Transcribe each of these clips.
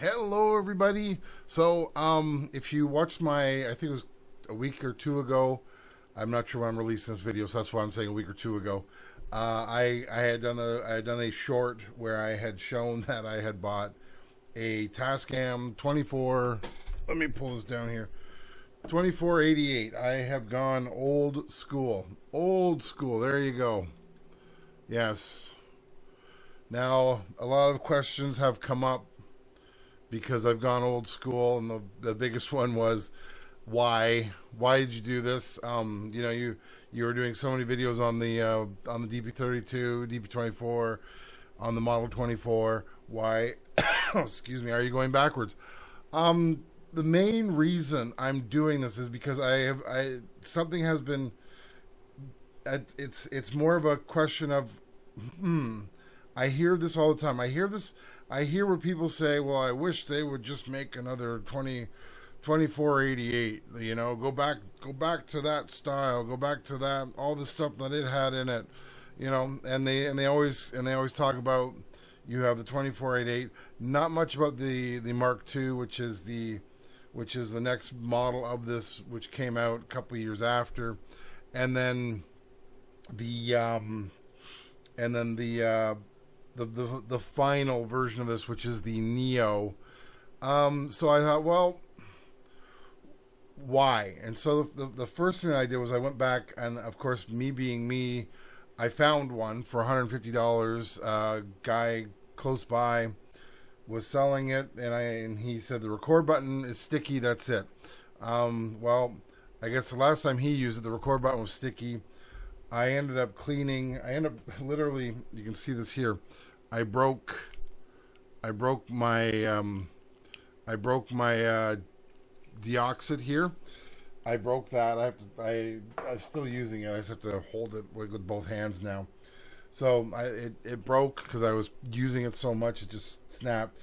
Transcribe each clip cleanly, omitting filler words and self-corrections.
Hello, everybody. So, if you watched I think it was a week or two ago. I'm not sure when I'm releasing this video, so that's why I'm saying a week or two ago. I had done a short where I had shown that I had bought a Tascam 24. Let me pull this down here. 2488. I have gone old school. Old school. There you go. Yes. Now, a lot of questions have come up because I've gone old school, and the biggest one was why? Why did you do this? You were doing so many videos on the DP32, DP24, on the Model 24. Why? Excuse me. Are you going backwards? The main reason I'm doing this is because something has been. It's more of a question of. I hear this all the time. I hear where people say, well, I wish they would just make another 2488. You know, go back to that style, go back to that, all the stuff that it had in it. You know, and they always talk about, you have the 2488, not much about the Mark II, which is the next model of this, which came out a couple of years after, and then the final version of this, which is the Neo. So I thought, well, why? And so the first thing I did was I went back, and of course, me being me, I found one for $150. Guy close by was selling it, and he said the record button is sticky. That's it. Well, I guess the last time he used it, the record button was sticky. I ended up literally, you can see this here. I broke my deoxit here. I broke that. I'm still using it. I just have to hold it with both hands now. So it broke because I was using it so much. It just snapped.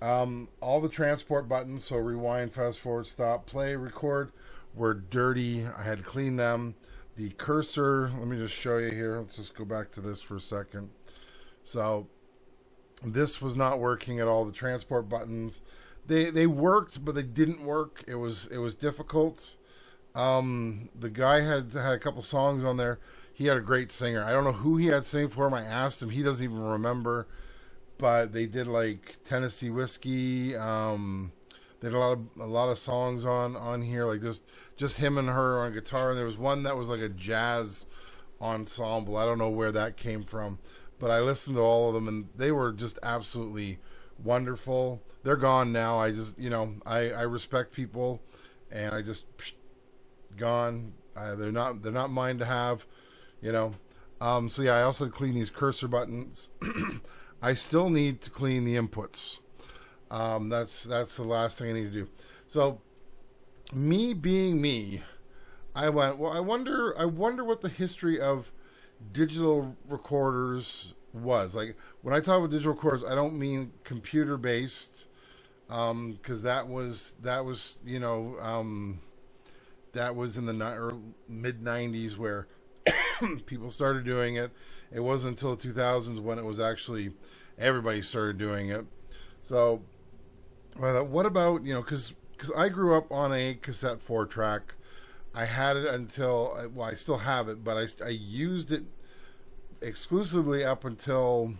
All the transport buttons, so rewind, fast forward, stop, play, record, were dirty. I had to clean them. The cursor, let me just show you here. Let's just go back to this for a second. So this was not working at all. The transport buttons, they worked, but they didn't work. It was difficult. The guy had a couple songs on there. He had a great singer. I don't know who he had sing for him. I asked him. He doesn't even remember. But they did like Tennessee Whiskey. They had a lot of songs on here, like just him and her on guitar. And there was one that was like a jazz ensemble. I don't know where that came from, but I listened to all of them, and they were just absolutely wonderful. They're gone now. I just, I respect people, and I just gone. They're not mine to have, So yeah, I also had to clean these cursor buttons. I still need to clean the inputs. That's the last thing I need to do. So, me being me, I went, well, I wonder what the history of digital recorders was. Like, when I talk about digital recorders, I don't mean computer based, because that was that was in the mid 90s where people started doing it. It wasn't until the 2000s when it was actually everybody started doing it. So, what about, because I grew up on a cassette 4-track. I had it until, I still have it, but I used it exclusively up until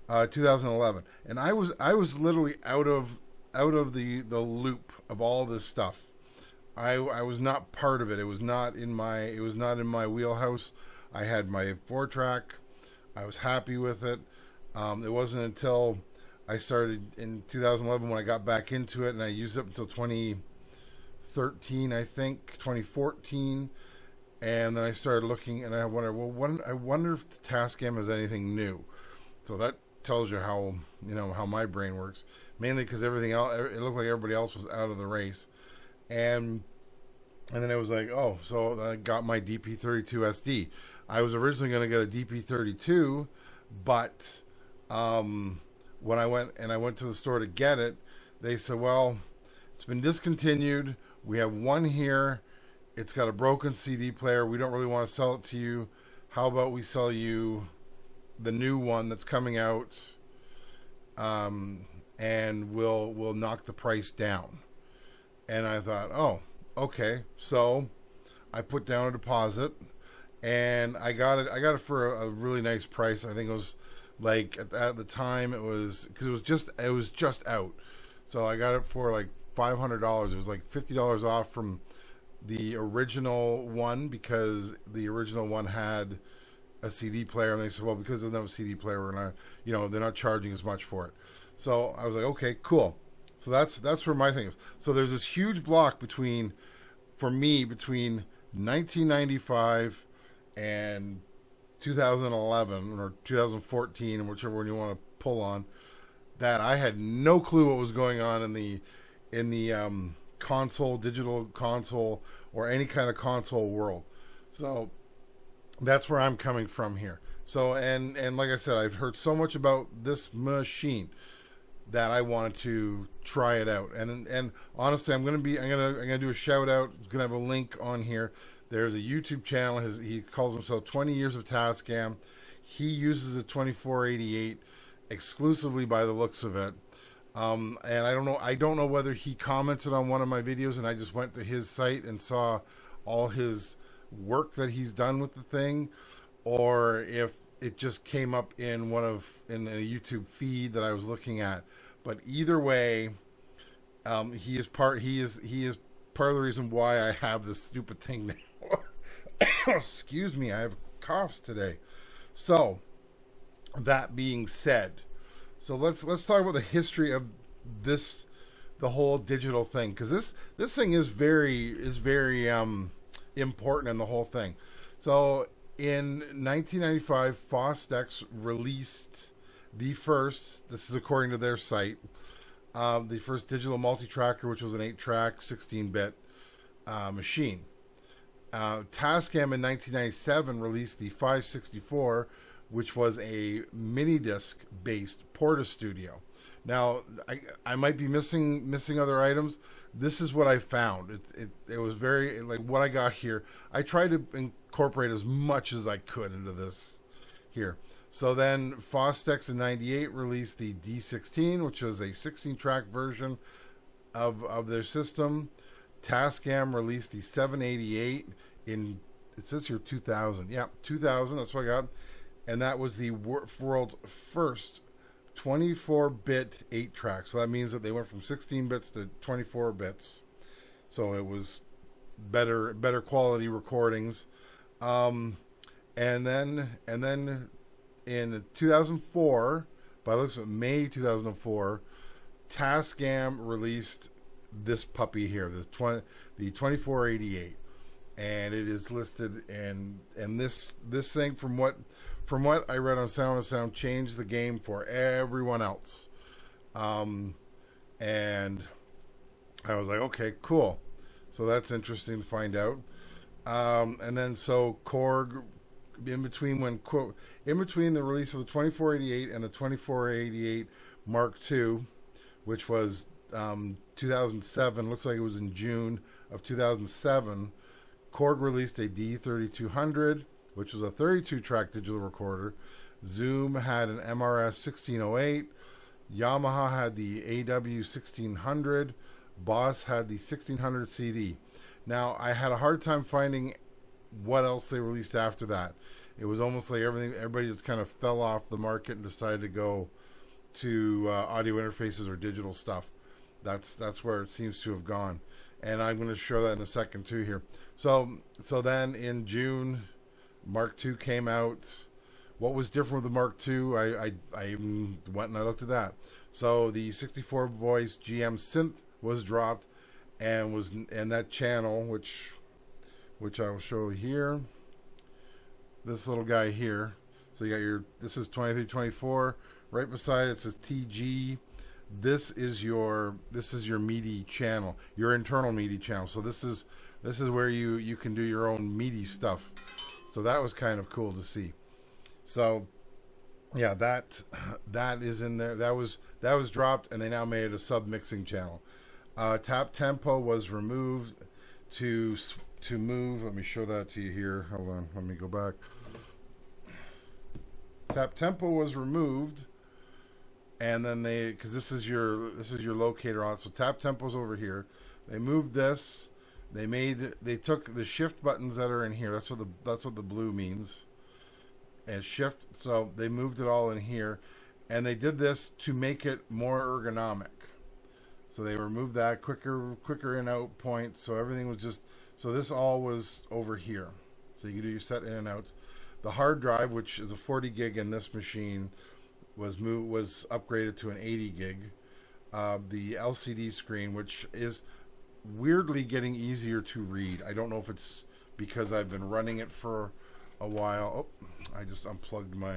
2011, and I was literally out of the loop of all this stuff. I was not part of it. It was not in my wheelhouse. I had my 4-track. I was happy with it. It wasn't until I started in 2011 when I got back into it, and I used it up until 2013, I think, 2014, and then I started looking, and I wonder if the Tascam has anything new. So that tells you how my brain works. Mainly because everything else, it looked like everybody else was out of the race, and then it was like, oh, so I got my DP32 SD. I was originally going to get a DP32, but when I went to the store to get it, they said, well, it's been discontinued. We have one here. It's got a broken CD player. We don't really want to sell it to you. How about we sell you the new one that's coming out and we'll knock the price down. And I thought, oh, okay. So I put down a deposit, and I got it for a really nice price. I think it was like at the time it was, because it was just out. So I got it for like $500. It was like $50 off from the original one, because the original one had a CD player, and they said, well, because there's no CD player, we're not, they're not charging as much for it. So I was like, okay, cool. So that's where my thing is. So there's this huge block between 1995 and 2011 or 2014, and whichever one you want to pull on, that I had no clue what was going on in the console, digital console, or any kind of console world. So that's where I'm coming from here. So and like I said, I've heard so much about this machine that I wanted to try it out. And honestly, I'm gonna do a shout out. I'm gonna have a link on here. There's a YouTube channel. He calls himself 20 Years of Tascam. He uses a 2488 exclusively by the looks of it. And I don't know whether he commented on one of my videos and I just went to his site and saw all his work that he's done with the thing, or if it just came up in in a YouTube feed that I was looking at. But either way, he is part of the reason why I have this stupid thing now. Excuse me, I have coughs today. So that being said, so let's talk about the history of the whole digital thing, because this thing is very important in the whole thing. So in 1995, Foerster released the first, this is according to their site, the first digital multi-tracker, which was an 8-track 16-bit machine. Tascam in 1997 released the 564, which was a mini disc based Porta Studio. Now I might be missing other items. This is what I found. It was very, like, what I got here. I tried to incorporate as much as I could into this here. So then Foerster in 98 released the D16, which was a 16-track version of their system. Tascam released the 788 in, it says here 2000. Yeah, 2000, that's what I got. And that was the world's first 24-bit 8-track. So that means that they went from 16 bits to 24 bits. So it was better quality recordings. And then in 2004, by the looks of May 2004, Tascam released this puppy here, the 2488, and it is listed and this thing, from what I read on Sound of Sound, changed the game for everyone else. And I was like, okay, cool. So that's interesting to find out. And then so Korg, in between the release of the 2488 and the 2488 Mark II, which was 2007, looks like it was in June of 2007, Korg released a D3200, which was a 32-track digital recorder. Zoom had an MRS 1608. Yamaha had the AW 1600. Boss had the 1600 CD. Now, I had a hard time finding what else they released after that. It was almost like everybody just kind of fell off the market and decided to go to audio interfaces or digital stuff. That's where it seems to have gone, and I'm going to show that in a second too here. So then in June, Mark II came out. What was different with the Mark II? I even went and I looked at that. So the 64 voice GM synth was dropped, and that channel, which I will show here. This little guy here. So you got this is 2324. Right beside it says TG. This is your MIDI channel, your internal MIDI channel. So this is where you can do your own MIDI stuff. So that was kind of cool to see. So yeah, that is in there. That was dropped, and they now made it a sub mixing channel. Tap tempo was removed to move. Let me show that to you here. Hold on, let me go back. Tap tempo was removed and then because this is your locator on it. So tap tempo's over here. They moved this. They took the shift buttons that are in here. That's what the blue means. And shift. So they moved it all in here, and they did this to make it more ergonomic. So they removed that quicker in out points. So everything was just, so this all was over here. So you can do your set in and outs. The hard drive, which is a 40 gig in this machine, was upgraded to an 80 gig. The LCD screen, which is weirdly getting easier to read. I don't know if it's because I've been running it for a while. Oh, I just unplugged my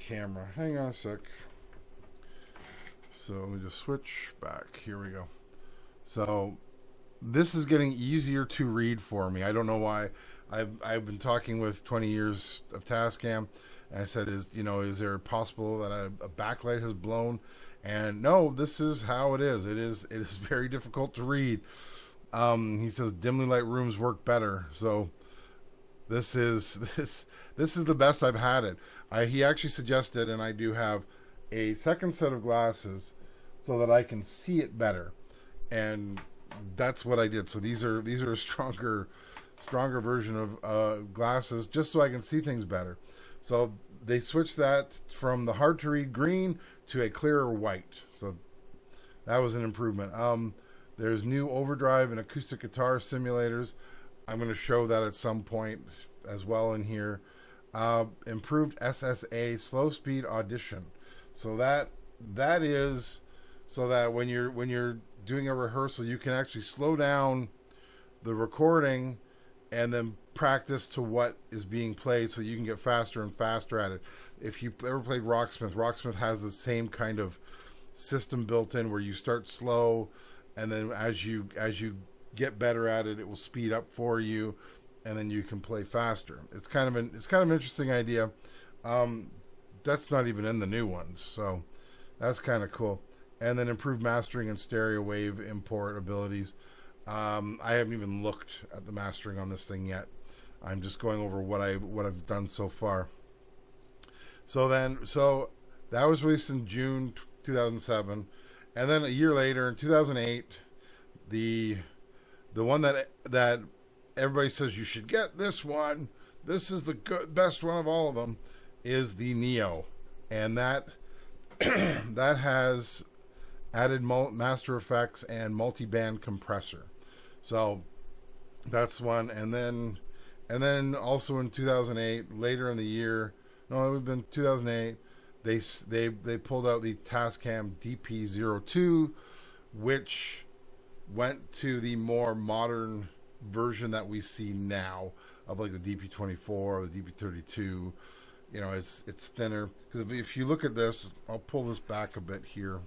camera. Hang on a sec. So let me just switch back. Here we go. So this is getting easier to read for me. I don't know why. I've been talking with 20 years of Tascam, and I said, is there possible that a backlight has blown? And no, this is how it is. It is very difficult to read. He says dimly light rooms work better. So this is the best I've had it. He actually suggested, and I do have a second set of glasses so that I can see it better, and that's what I did. So these are a stronger version of glasses, just so I can see things better. So they switched that from the hard to read green to a clearer white. So that was an improvement. There's new overdrive and acoustic guitar simulators. I'm going to show that at some point as well in here. Improved SSA, slow speed audition. So that is so that when you're doing a rehearsal, you can actually slow down the recording and then practice to what is being played, so you can get faster and faster at it. If you ever played Rocksmith has the same kind of system built in where you start slow, and then as you get better at it, it will speed up for you, and then you can play faster. It's kind of an interesting idea. That's not even in the new ones, so that's kind of cool. And then improved mastering and stereo wave import abilities. I haven't even looked at the mastering on this thing yet. I'm just going over what I've done so far. So that was released in June 2007, and then a year later in 2008, the one that everybody says you should get this one. This is the best one of all of them. Is the Neo, and that that has added master effects and multi-band compressor. So that's one, and then also in 2008, later in the year, no, it would have been 2008. They pulled out the Tascam DP02, which went to the more modern version that we see now of like the DP24 or the DP32. It's thinner, because if you look at this, I'll pull this back a bit here.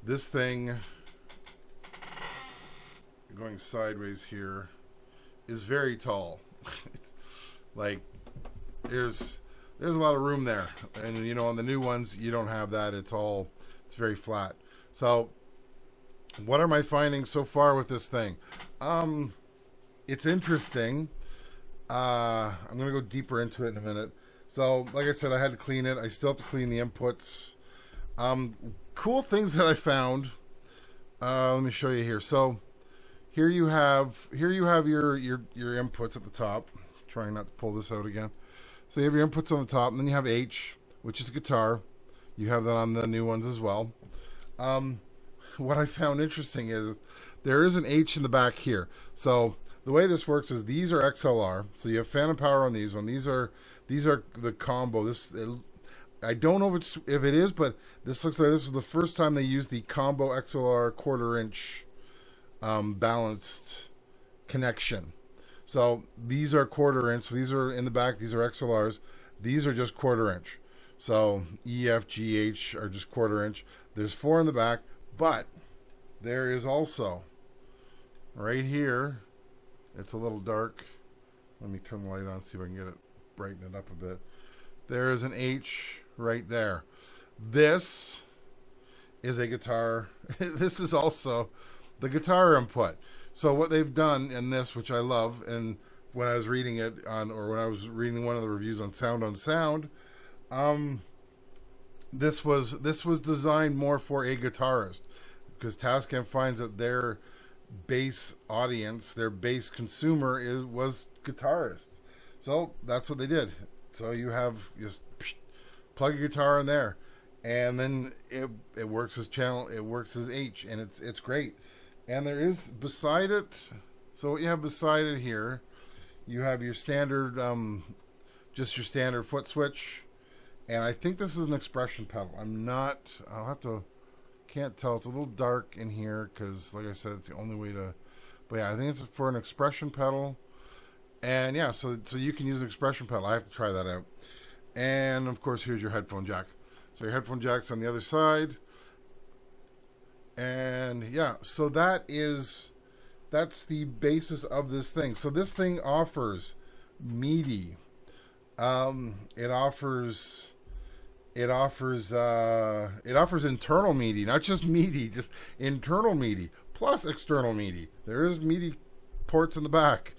This thing going sideways here is very tall. It's like there's a lot of room there, and on the new ones you don't have that. It's very flat. So what are my findings so far with this thing? It's interesting. I'm going to go deeper into it in a minute. So, like I said, I had to clean it. I still have to clean the inputs. Cool things that I found. Let me show you here. So, here you have your inputs at the top. Trying not to pull this out again. So you have your inputs on the top, and then you have H, which is a guitar. You have that on the new ones as well. What I found interesting is there is an H in the back here. So the way this works is these are XLR, so you have phantom power on these one. These are the combo. I don't know if it is, but this looks like this was the first time they used the combo XLR 1/4 inch balanced connection. So these are 1/4 inch. So these are in the back. These are XLRs. These are just 1/4 inch. So E, F, G, H are just 1/4 inch. There's 4 in the back, but there is also right here. It's a little dark. Let me turn the light on, see if I can get it, brighten it up a bit. There is an H right there. This is a guitar. This is also the guitar input. So what they've done in this, which I love, and when I was reading it when I was reading one of the reviews on Sound, Um, this was designed more for a guitarist, because Tascam finds that their base audience, their base consumer was guitarists. So that's what they did. So you have just plug your guitar in there, and then it works as channel. It works as H, and it's great. And there is beside it. So what you have beside it here, you have your standard, just your standard foot switch, and I think this is an expression pedal. I'm not. I'll have to. Can't tell. It's a little dark in here because, like I said, it's the only way to. But yeah, I think it's for an expression pedal, and yeah, so you can use an expression pedal. I have to try that out. And of course, here's your headphone jack. So your headphone jack's on the other side, and yeah, so that's the basis of this thing. So this thing offers MIDI. It offers internal MIDI, not just MIDI, just internal MIDI plus external MIDI. There is MIDI ports in the back.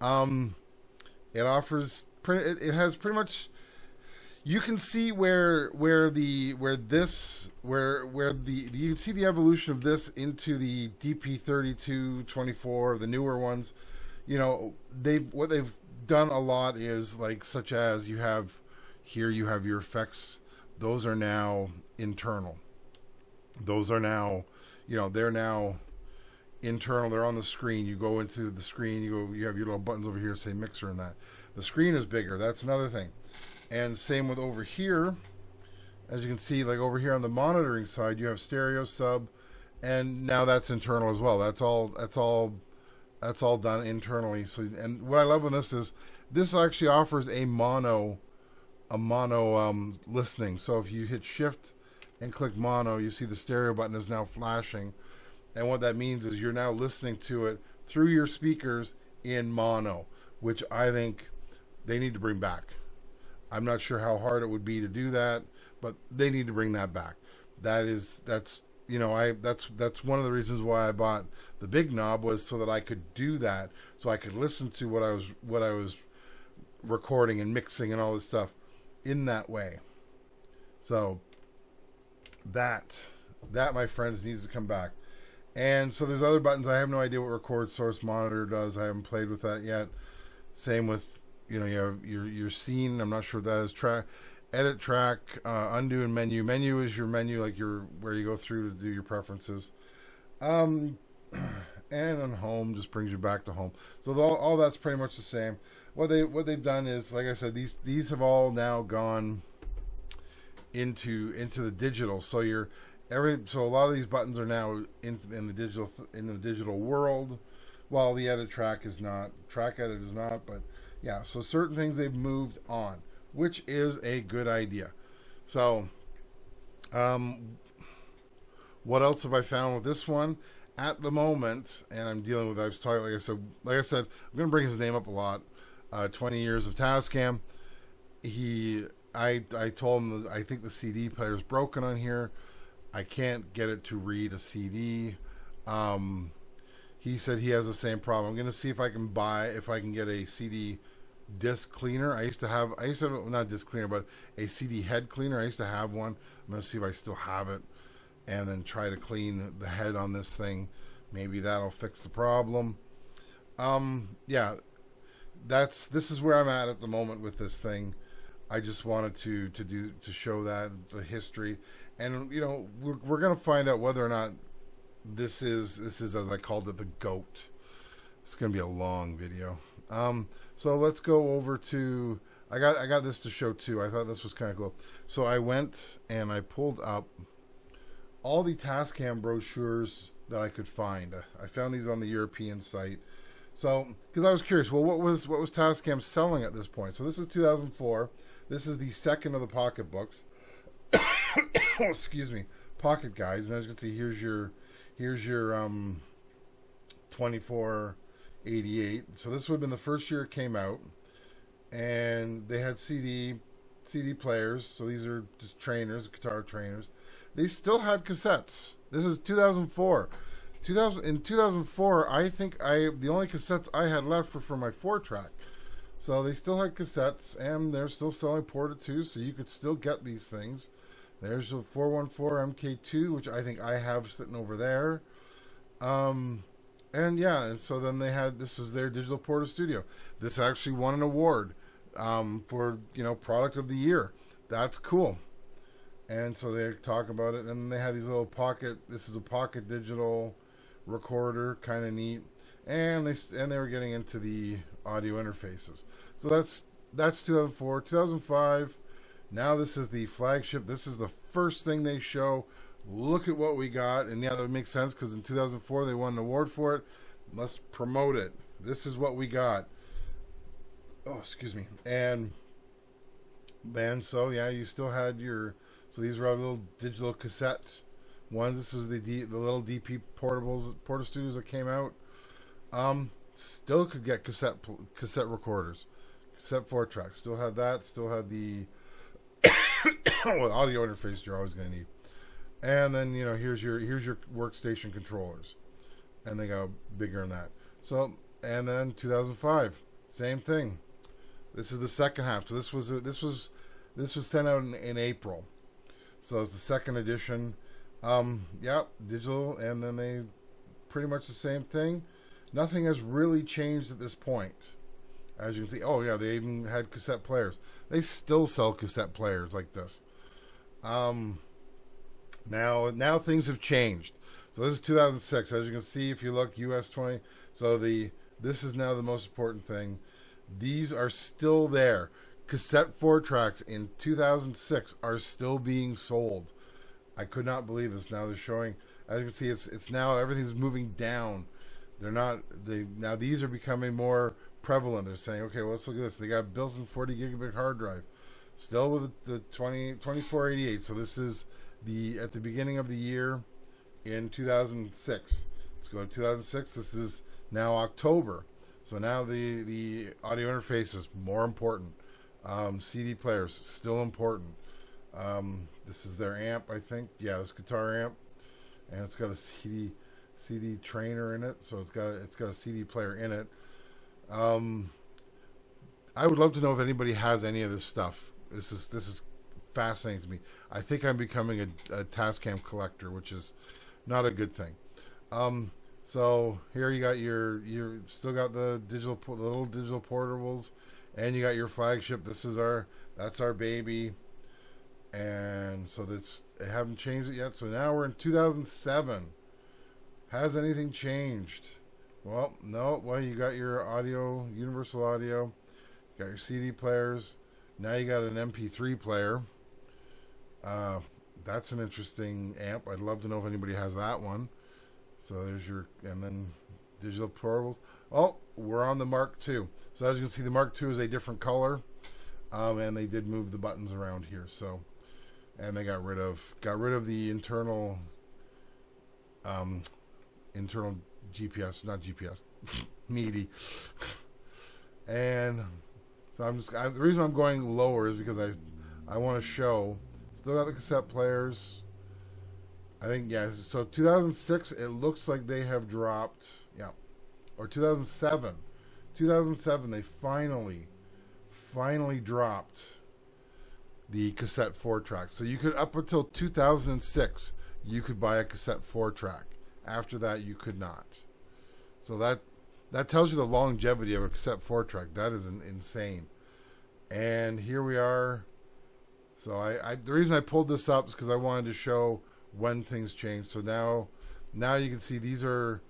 It offers it has pretty much. You can see where you can see the evolution of this into the DP3224, the newer ones. You know, what they've done a lot is, like, such as you have your effects. Those are now internal. Those are now, they're now internal. They're on the screen. You go into the screen. You have your little buttons over here, say mixer and that. The screen is bigger. That's another thing. And same with over here. As you can see, like over here on the monitoring side, you have stereo, sub, and now that's internal as well. That's all done internally. So, and what I love on this is this actually offers a mono listening. So if you hit shift and click mono, you see the stereo button is now flashing, and what that means is you're now listening to it through your speakers in mono, which I think they need to bring back. I'm not sure how hard it would be to do that, but they need to bring that back. That's one of the reasons why I bought the big knob, was so that I could do that, so I could listen to what I was recording and mixing and all this stuff in that way. So that my friends needs to come back. And so there's other buttons. I have no idea what record source monitor does. I haven't played with that yet. Same with, you have your scene. I'm not sure what that is. Edit track, undo, and menu. Menu is your menu, like where you go through to do your preferences. And then home just brings you back to home. So all that's pretty much the same. What they've done is, like I said, these have all now gone into the digital. So so a lot of these buttons are now in the digital world, while the edit track is not. Track edit is not, but yeah. So certain things they've moved on, which is a good idea. So, what else have I found with this one? At the moment, and I'm dealing with, I was talking, like I said, I'm going to bring his name up a lot. 20 years of Tascam. I told him, I think the CD player is broken on here. I can't get it to read a CD. He said he has the same problem. I'm going to see if I can get a CD disc cleaner. I used to have not disc cleaner, but a CD head cleaner. I used to have one. I'm going to see if I still have it, and then try to clean the head on this thing. Maybe that'll fix the problem. Yeah, this is where I'm at the moment with this thing. I just wanted to show that the history, and we're gonna find out whether or not this is, as I called it, the GOAT. It's gonna be a long video. So let's go over to, I got this to show too. I thought this was kind of cool. So I went and I pulled up all the Tascam brochures that I could find. I found these on the European site. So, because I was curious, well, what was Tascam selling at this point? So this is 2004. This is the second of the pocket books. Excuse me, pocket guides. And as you can see, here's your 2488. So this would have been the first year it came out, and they had CD players. So these are just trainers, guitar trainers. They still had cassettes. This is 2004. In 2004, I think the only cassettes I had left were for my 4-track. So they still had cassettes, and they're still selling Porta 2, so you could still get these things. There's a 414 MK2, which I think I have sitting over there. And yeah, and so then they had, this was their digital Porta Studio. This actually won an award for, product of the year. That's cool. And so they talk about it, and they have these little pocket, this is a pocket digital recorder, kind of neat. And they were getting into the audio interfaces. So that's 2004. 2005, now this is the flagship. This is the first thing they show. Look at what we got. And yeah, that makes sense because in 2004 they won an award for it. Let's promote it. This is what we got. Oh, excuse me. And so yeah, you still had so these were little digital cassette ones. This was the little DP portables, Porta Studios that came out. Still could get cassette recorders, cassette 4-track. Still had that. Still had the audio interface you're always going to need. And then here's your workstation controllers, and they got bigger than that. So and then 2005, same thing. This is the second half. So this was sent out in April. So it's the second edition. Digital, and then they pretty much the same thing. Nothing has really changed at this point. As you can see, they even had cassette players. They still sell cassette players like this. Now things have changed. So this is 2006. As you can see, if you look, US 20. So this is now the most important thing. These are still there. Cassette 4-tracks in 2006 are still being sold. I could not believe this. Now they're showing. As you can see, it's now everything's moving down. Now these are becoming more prevalent. They're saying, okay, well, let's look at this. They got built-in 40 gigabit hard drive, still with the 2488. So this is at the beginning of the year in 2006. Let's go to 2006. This is now October. So now the audio interface is more important. CD players still important. This is their amp, I think. Yeah, this guitar amp, and it's got a CD trainer in it, so it's got a CD player in it. I would love to know if anybody has any of this stuff. This is fascinating to me. I think I'm becoming a Tascam collector, which is not a good thing. So here you got you still got the little digital portables, and you got your flagship. That's our baby. And so they haven't changed it yet. So now we're in 2007. Has anything changed? Well, no. Well, you got your audio, universal audio. You got your CD players. Now you got an MP3 player. That's an interesting amp. I'd love to know if anybody has that one. So there's and then digital portables. Oh, we're on the Mark II. So as you can see, the Mark II is a different color. And they did move the buttons around here. So, and they got rid of the internal GPS, not GPS, MIDI. And so the reason I'm going lower is because I want to show. Still got the cassette players. I think, yeah. So 2006, it looks like they have dropped. Yeah, or 2007. 2007, they finally dropped the cassette 4-track. So you could, up until 2006, you could buy a cassette 4-track. After that, you could not. So that tells you the longevity of a cassette 4-track. That is insane. And here we are. So the reason I pulled this up is because I wanted to show when things changed. So now you can see these are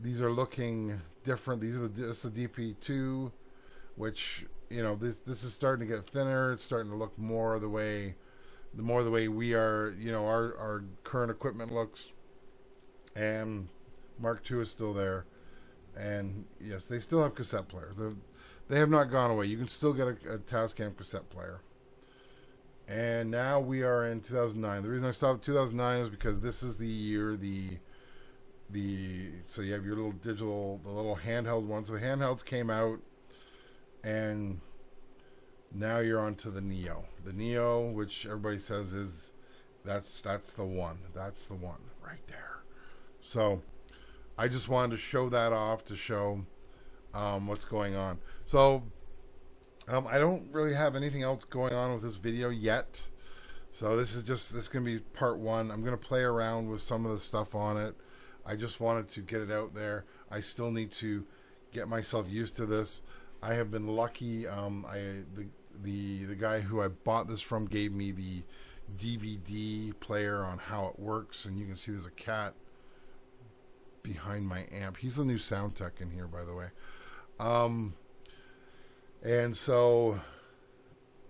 looking different. This is the DP2, which this is starting to get thinner. It's starting to look more the way we are. Our current equipment looks. And Mark II is still there. And yes, they still have cassette players. They have not gone away. You can still get a Tascam cassette player. And now we are in 2009. The reason I stopped 2009 is because this is the year so you have your the little handheld ones. So the handhelds came out, and now you're on to the Neo. The Neo, which everybody says that's the one. That's the one right there. So I just wanted to show that off to show what's going on. So I don't really have anything else going on with this video yet. So this is going to be part one. I'm going to play around with some of the stuff on it. I just wanted to get it out there. I still need to get myself used to this. I have been lucky. The guy who I bought this from gave me the DVD player on how it works, and you can see there's a cat behind my amp. He's the new sound tech in here, by the way. And so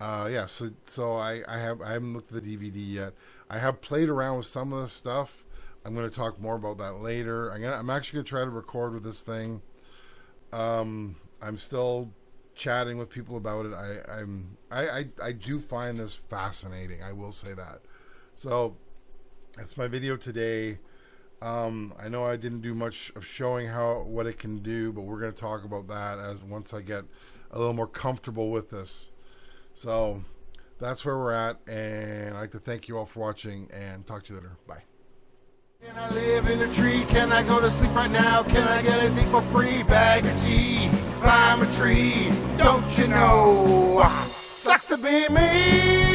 yeah, so I haven't looked at the DVD yet. I have played around with some of the stuff. I'm going to talk more about that later. I'm actually going to try to record with this thing. I'm still chatting with people about it. I do find this fascinating. I will say that. So that's my video today. I know I didn't do much of showing what it can do, but we're going to talk about that once I get a little more comfortable with this. So that's where we're at, and I'd like to thank you all for watching, and talk to you later. Bye. Can I live in a tree? Can I go to sleep right now? Can I get anything for free? Bag of tea, climb a tree. Don't you know? Sucks to be me.